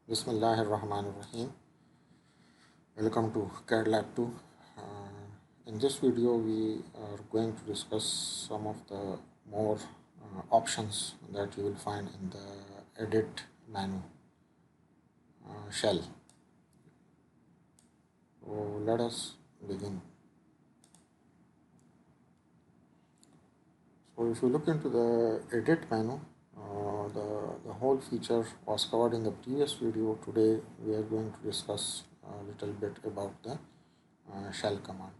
Bismillahirrahmanirrahim. Welcome to CAD Lab 2. In this video, we are going to discuss some of the more options that you will find in the edit menu shell. So let us begin. So if you look into the edit menu, the whole feature was covered in the previous video. Today we are going to discuss a little bit about the shell command.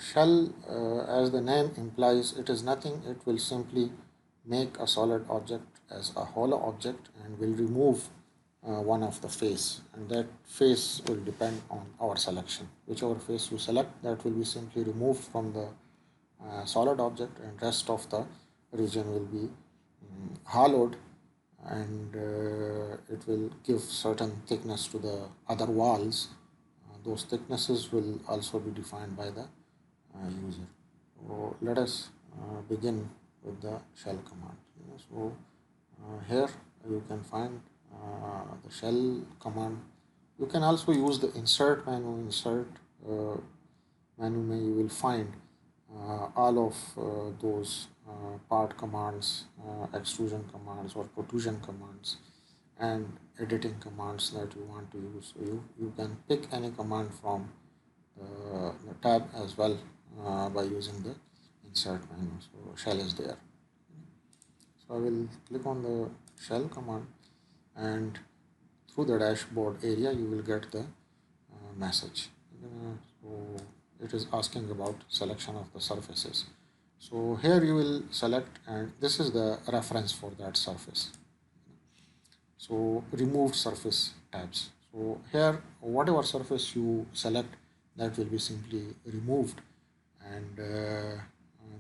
Shell, as the name implies, it is nothing. It will simply make a solid object as a hollow object and will remove one of the face, and that face will depend on our selection. Whichever face you select, that will be simply removed from the solid object, and rest of the region will be hollowed, and it will give certain thickness to the other walls. Those thicknesses will also be defined by the user. So let us begin with the shell command. So here you can find the shell command. You can also use the insert menu. Insert menu you will find all of those part commands, extrusion commands or protrusion commands, and editing commands that you want to use. So you can pick any command from the tab as well by using the insert menu. So shell is there. So I will click on the shell command, and through the dashboard area you will get the message. So it is asking about selection of the surfaces. So here you will select, and this is the reference for that surface. So removed surface tabs. So here whatever surface you select, that will be simply removed, and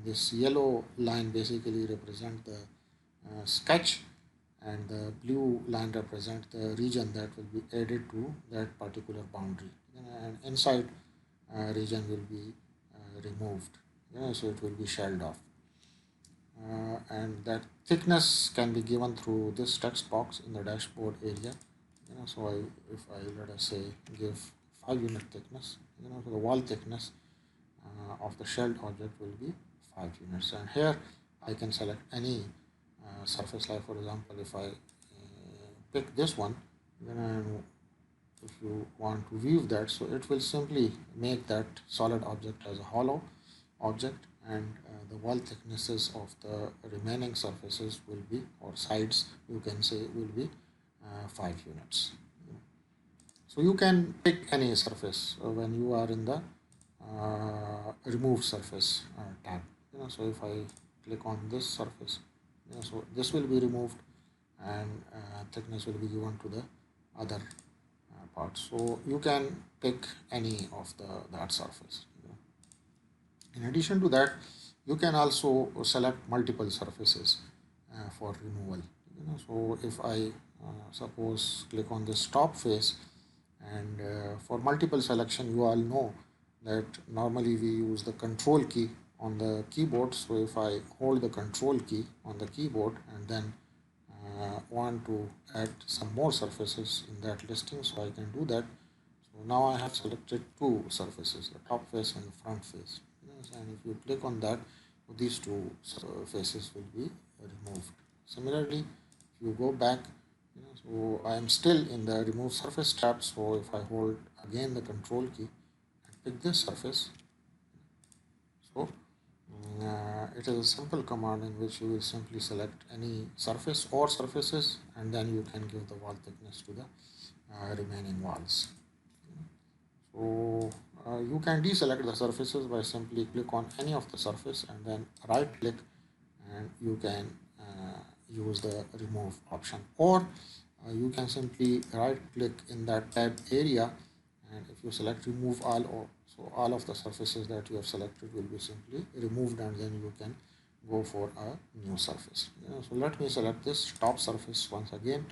this yellow line basically represent the sketch, and the blue line represent the region that will be added to that particular boundary, and inside region will be removed, so it will be shelled off, and that thickness can be given through this text box in the dashboard area. So if I let us say give 5 unit thickness, so the wall thickness of the shelled object will be 5 units, and here I can select any surface. Like for example, if I pick this one, then if you want to view that, so it will simply make that solid object as a hollow object, and the wall thicknesses of the remaining surfaces will be, or sides you can say, will be 5 units. So you can pick any surface when you are in the remove surface tab. So if I click on this surface, so this will be removed, and thickness will be given to the other part. So you can pick any of that surface. In addition to that, you can also select multiple surfaces for removal. So if I suppose click on this top face, and for multiple selection, you all know that normally we use the control key on the keyboard. So if I hold the control key on the keyboard and then want to add some more surfaces in that listing, so I can do that. So now I have selected two surfaces, the top face and the front face. And if you click on that, these two faces will be removed. Similarly, if you go back, so I am still in the remove surface tab. So if I hold again the control key and pick this surface, so it is a simple command in which you will simply select any surface or surfaces, and then you can give the wall thickness to the remaining walls. So you can deselect the surfaces by simply click on any of the surface and then right click, and you can use the remove option, or you can simply right click in that tab area, and if you select remove all, so all of the surfaces that you have selected will be simply removed, and then you can go for a new surface. So let me select this top surface once again.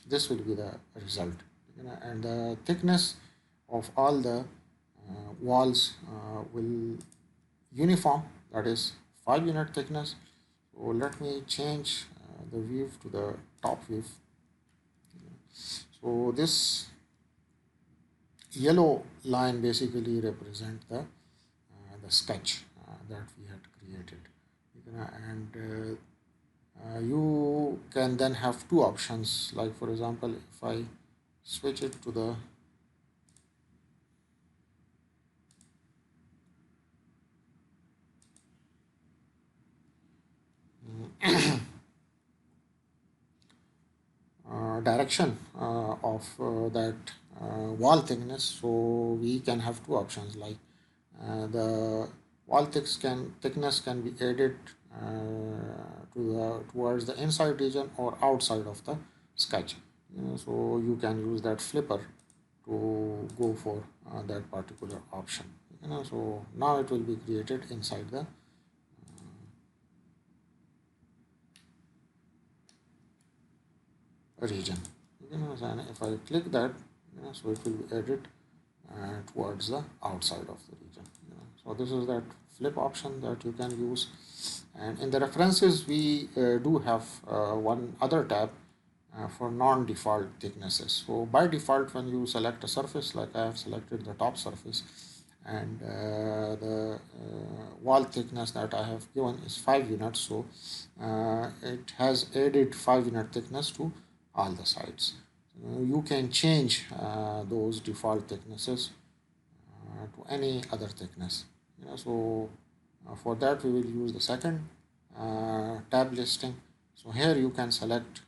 This will be the result, and the thickness of all the walls will uniform, that is 5 unit thickness. So let me change the view to the top view. So this yellow line basically represent the sketch that we had created. And you can then have two options, like for example, if I switch it to the direction of that wall thickness, so we can have two options, like the thickness can be added towards the inside region or outside of the sketch. So you can use that flipper to go for that particular option. So now it will be created inside the region. And if I click that, so it will be added towards the outside of the region. So this is that flip option that you can use. And in the references, we do have one other tab for non-default thicknesses. So by default, when you select a surface, like I have selected the top surface, and the wall thickness that I have given is 5 units, so it has added 5 unit thickness to all the sides. You can change those default thicknesses to any other thickness. So for that we will use the second tab listing. So here you can select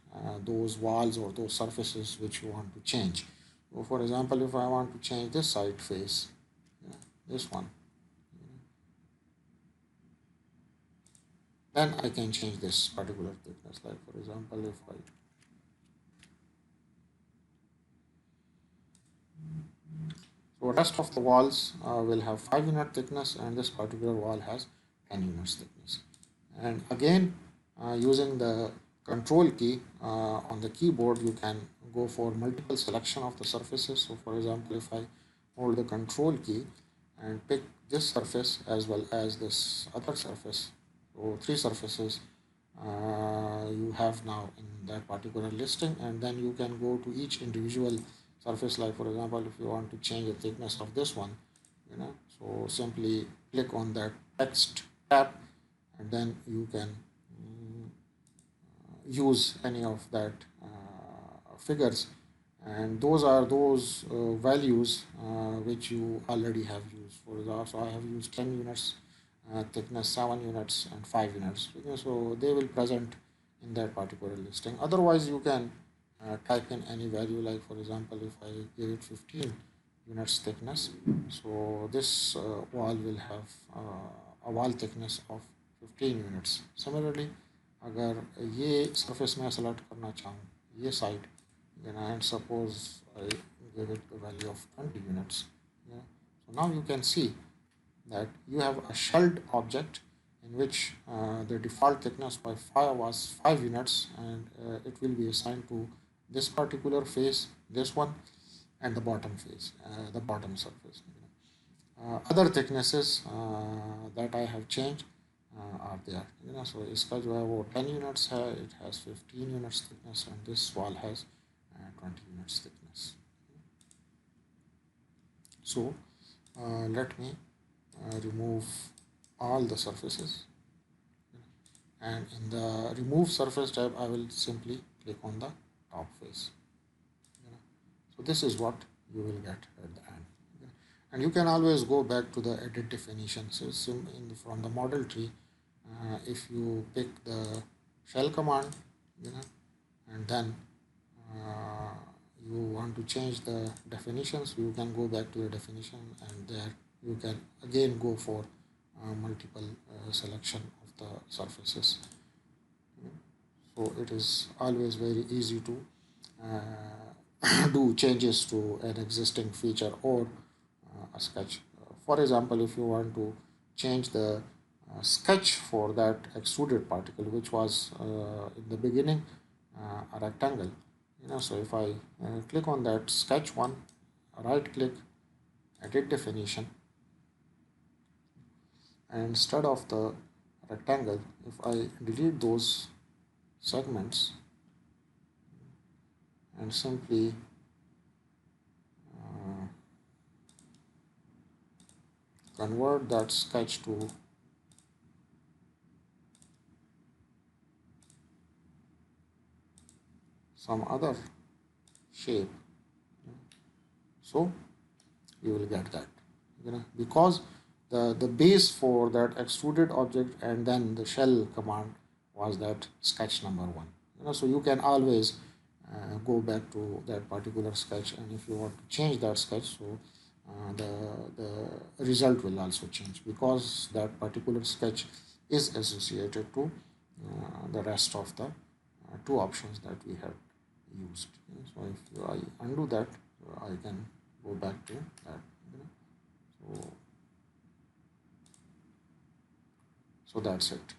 those walls or those surfaces which you want to change. So for example, if I want to change this side face, this one, then I can change this particular thickness. Like for example, if I so rest of the walls will have 5 unit thickness, and this particular wall has 10 units thickness. And again, using the control key on the keyboard, you can go for multiple selection of the surfaces. So for example, if I hold the control key and pick this surface as well as this other surface, so three surfaces you have now in that particular listing, and then you can go to each individual surface. Like for example, if you want to change the thickness of this one, so simply click on that text tab, and then you can use any of that figures, and those are those values which you already have used. For example, so I have used 10 units thickness, 7 units, and 5 units. So they will present in that particular listing. Otherwise, you can type in any value, like for example, if I give it 15 units thickness, so this wall will have a wall thickness of 15 units. Similarly, अगर ये surface मैं select करना चाहूँ ये side, and suppose I give it the value of 20 units. So now you can see that you have a shelled object in which the default thickness by 5 was 5 units, and it will be assigned to this particular face, this one, and the bottom face, the bottom surface. Other thicknesses that I have changed are there. So इसका जो है वो 10 units है, it has 15 units thickness, and this wall has 20 units thickness. So let me remove all the surfaces, and in the remove surface tab I will simply click on the top face. So this is what you will get at the end. And you can always go back to the edit definitions. So from the model tree, if you pick the shell command, and then you want to change the definitions, you can go back to the definition, and there you can again go for multiple selection of the surfaces. So it is always very easy to do changes to an existing feature or a sketch. For example, if you want to change the sketch for that extruded particle, which was in the beginning a rectangle, so if I click on that sketch one, right click, edit definition, and instead of the rectangle, if I delete those segments and simply convert that sketch to some other shape. So you will get that, because the base for that extruded object and then the shell command was that sketch number one. So you can always go back to that particular sketch, and if you want to change that sketch, so the result will also change, because that particular sketch is associated to the rest of the two options that we have used. So if I undo that, I can go back to that. So that's it.